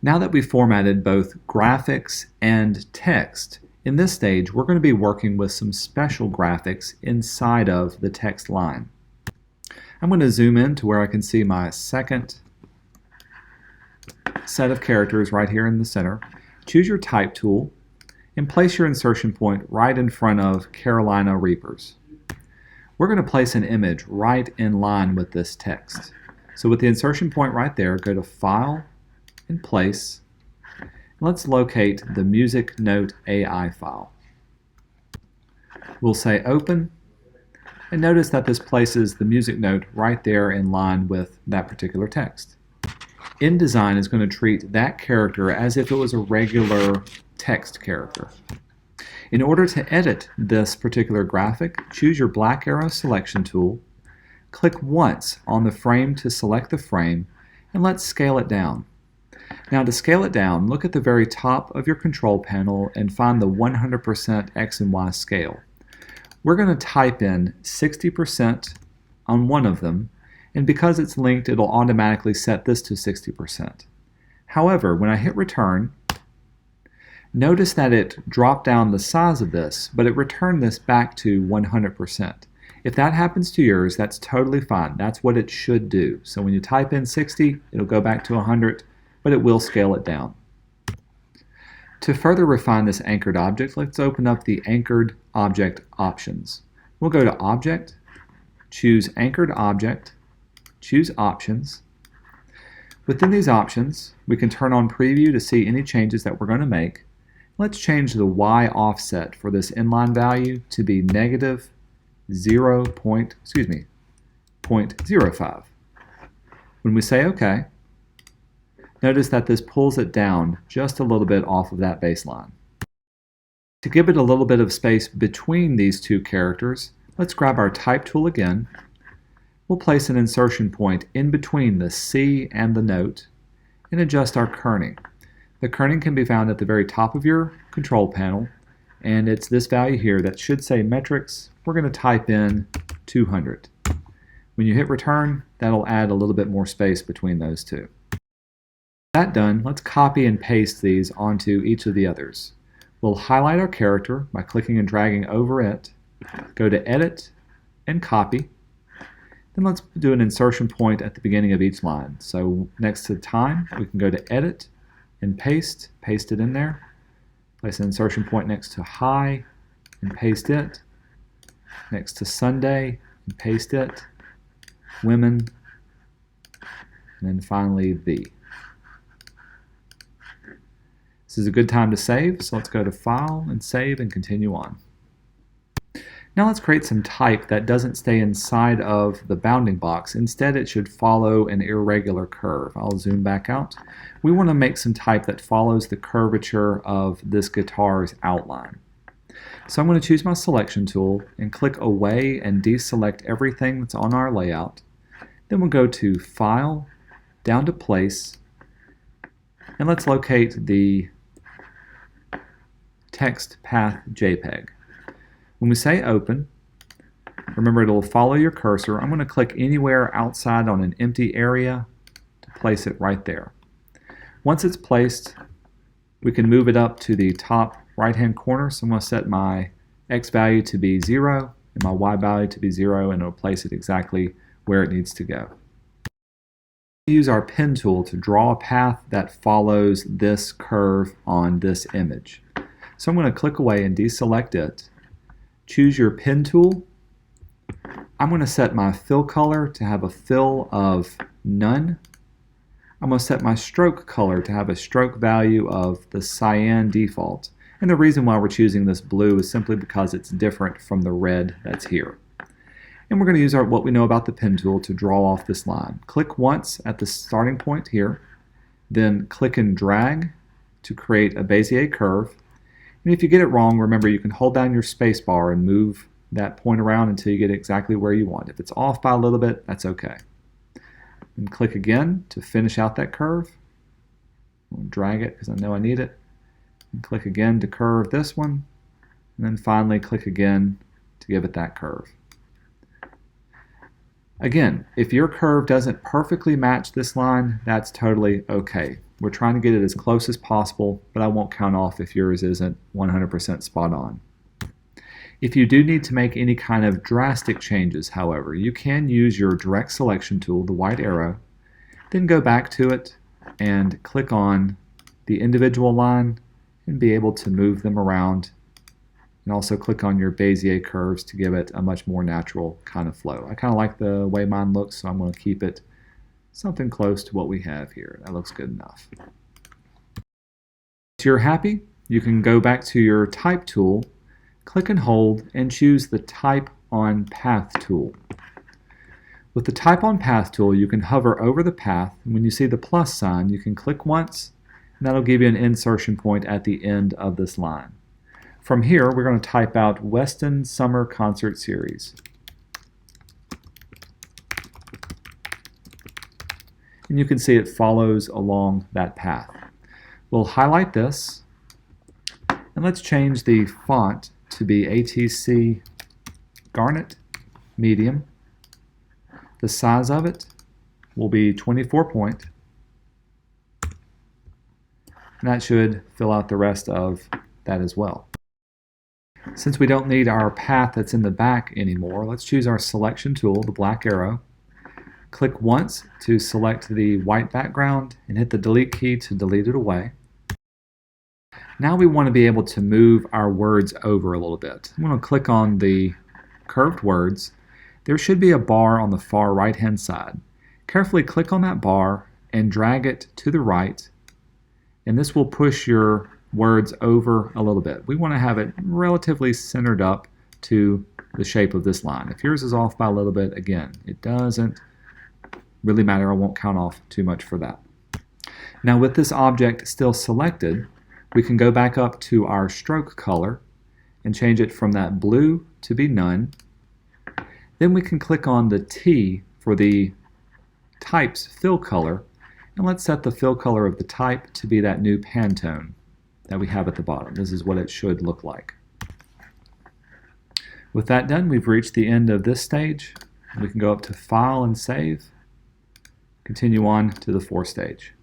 Now that we've formatted both graphics and text, in this stage we're going to be working with some special graphics inside of the text line. I'm going to zoom in to where I can see my second set of characters right here in the center. Choose your type tool and place your insertion point right in front of Carolina Reapers. We're going to place an image right in line with this text. So with the insertion point right there, go to File and Place. Let's locate the Music Note AI file. We'll say Open, and notice that this places the music note right there in line with that particular text. InDesign is going to treat that character as if it was a regular text character. In order to edit this particular graphic, choose your black arrow selection tool, click once on the frame to select the frame, and let's scale it down. Now to scale it down, look at the very top of your control panel and find the 100% X and Y scale. We're going to type in 60% on one of them, and because it's linked, it'll automatically set this to 60%. However, when I hit return, notice that it dropped down the size of this, but it returned this back to 100%. If that happens to yours, that's totally fine. That's what it should do. So when you type in 60, it'll go back to 100, but it will scale it down. To further refine this anchored object, let's open up the Anchored Object options. We'll go to Object, choose Anchored Object, choose Options. Within these options, we can turn on Preview to see any changes that we're going to make. Let's change the Y offset for this inline value to be negative 0.05. When we say OK, notice that this pulls it down just a little bit off of that baseline. To give it a little bit of space between these two characters, let's grab our Type tool again. We'll place an insertion point in between the C and the note and adjust our kerning. The kerning can be found at the very top of your control panel, and it's this value here that should say metrics. We're going to type in 200. When you hit return, that'll add a little bit more space between those two. That done, let's copy and paste these onto each of the others. We'll highlight our character by clicking and dragging over it, go to Edit and Copy. Then let's do an insertion point at the beginning of each line. So next to time, we can go to Edit and paste it in there. Place an insertion point next to High and paste it. Next to Sunday and paste it. Women, and then finally The. This is a good time to save, so let's go to File and Save and continue on. Now let's create some type that doesn't stay inside of the bounding box. Instead, it should follow an irregular curve. I'll zoom back out. We want to make some type that follows the curvature of this guitar's outline. So I'm going to choose my selection tool and click away and deselect everything that's on our layout. Then we'll go to File, down to Place, and let's locate the text path JPEG. When we say Open, remember it'll follow your cursor. I'm going to click anywhere outside on an empty area to place it right there. Once it's placed, we can move it up to the top right-hand corner. So I'm going to set my X value to be 0 and my Y value to be 0, and it'll place it exactly where it needs to go. We use our pen tool to draw a path that follows this curve on this image. So I'm going to click away and deselect it. Choose your pen tool. I'm going to set my fill color to have a fill of none. I'm going to set my stroke color to have a stroke value of the cyan default. And the reason why we're choosing this blue is simply because it's different from the red that's here. And we're going to use what we know about the pen tool to draw off this line. Click once at the starting point here, then click and drag to create a Bezier curve. And if you get it wrong, remember you can hold down your space bar and move that point around until you get exactly where you want. If it's off by a little bit, that's okay. And click again to finish out that curve. I'll drag it because I know I need it. And click again to curve this one. And then finally click again to give it that curve. Again, if your curve doesn't perfectly match this line, that's totally okay. We're trying to get it as close as possible, but I won't count off if yours isn't 100% spot on. If you do need to make any kind of drastic changes, however, you can use your direct selection tool, the white arrow, then go back to it and click on the individual line and be able to move them around, and also click on your Bezier curves to give it a much more natural kind of flow. I kind of like the way mine looks, so I'm going to keep it something close to what we have here. That looks good enough. If you're happy, you can go back to your type tool, click and hold, and choose the Type on Path tool. With the Type on Path tool, you can hover over the path, and when you see the plus sign, you can click once, and that'll give you an insertion point at the end of this line. From here, we're going to type out Weston Summer Concert Series. And you can see it follows along that path. We'll highlight this, and let's change the font to be ATC Garnet Medium. The size of it will be 24 point, and that should fill out the rest of that as well. Since we don't need our path that's in the back anymore, let's choose our selection tool, the black arrow. Click once to select the white background and hit the delete key to delete it away. Now we want to be able to move our words over a little bit. I'm going to click on the curved words. There should be a bar on the far right hand side. Carefully click on that bar and drag it to the right, and this will push your words over a little bit. We want to have it relatively centered up to the shape of this line. If yours is off by a little bit, again, it doesn't really matter. I won't count off too much for that. Now with this object still selected, we can go back up to our stroke color and change it from that blue to be none. Then we can click on the T for the type's fill color, and let's set the fill color of the type to be that new Pantone that we have at the bottom. This is what it should look like. With that done, we've reached the end of this stage. We can go up to File and Save, continue on to the fourth stage.